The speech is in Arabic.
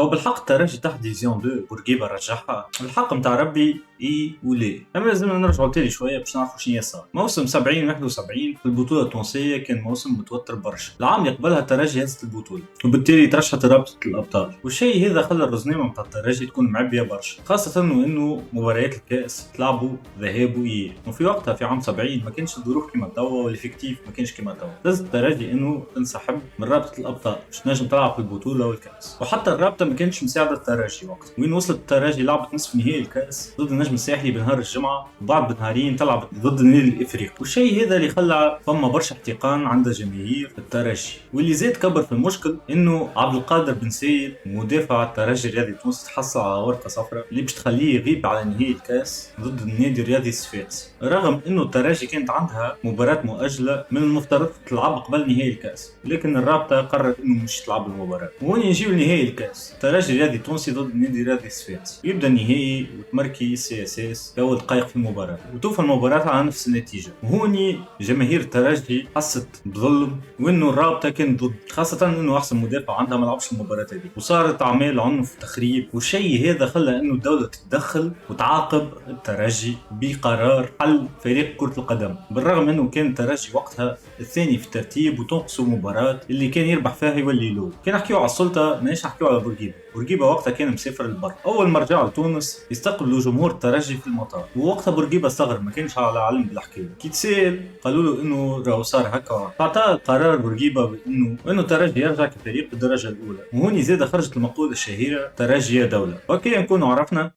هو بالحق الترجي تحت ديفيزيون 2 بورقيبه رجعها الحق نتاع ربي اي ولي، اما لازمنا نرجعوا تاني شويه باش نعرفوا شنو صار. موسم 70 71 في البطوله التونسيه كان موسم متوتر برشا. العام اللي قبلها الترجي هزت البطوله وبالتالي ترشحت رابطه الابطال، والشيء هذا خلى الرزنامه نتاع الترجي تكون معبيه برشا، خاصه انه مباريات الكاس تلعبوا ذهاب واياب، وفي وقتها في عام 70 ما كانش الظروف كما توا والافكتيف ما كانش كما توا. لازم الترجي انه تنسحب من رابطه الابطال باش تنجم تلعب في البطوله والكاس، وحتى الرابطه ما كانتش مساعده الترجي وقت وين وصلت الترجي لعبت نصف نهائي الكاس ضد النجم الساحلي بنهار الجمعه، وبعد بنهارين تلعب ضد النادي الافريقي، والشيء هذا اللي خلى فما برشا احتقان عند جماهير الترجي. واللي زاد كبر في المشكل انه عبد القادر بن سيد مدافع الترجي الرياضي التونسي تحصل على ورقه صفراء اللي باش تخليه يغيب على نهائي الكاس ضد النادي الرياضي الصفاقسي، رغم انه الترجي كانت عندها مباراه مؤجله من المفترض تلعب قبل نهائي الكاس، لكن الرابطه قررت انه مش تلعب المباراه. وين يجيو نهائي الكاس الترجي الرياضي التونسي ضد النادي الرياضي الصفاقسي، يبدا النهائي وتمركي سي اس اس اول دقائق في المباراه وتوفى المباراه على نفس النتيجه. وهوني جماهير الترجي حست بظلم وانه الرابطه كانت ضد، خاصه انه احسن مدافع عندها ما لعبش المباراه هذه، وصارت اعمال عنف وتخريب، والشيء هذا خلى انه الدوله تتدخل وتعاقب الترجي بقرار حل فريق كره القدم، بالرغم انه كان الترجي وقتها الثاني في الترتيب وتنقصوا مباراه اللي كان يربح فيها يولي له. كان نحكيو على السلطه مانيش نحكيو على بورقيبه. بورقيبه وقتها كان مسافر للبر، اول ما رجع لتونس يستقبلوا جمهور الترجي في المطار، ووقتها بورقيبه استغرب ما كانش على علم بالحكايه. كي تسال قالوا له انه راهو صار هكا، فاعطاه قرار بورقيبه انه الترجي يرجع كفريق بالدرجه الاولى. وهوني زاد خرجت المقوله الشهيره ترجي يا دوله. اوكي نكونوا عرفنا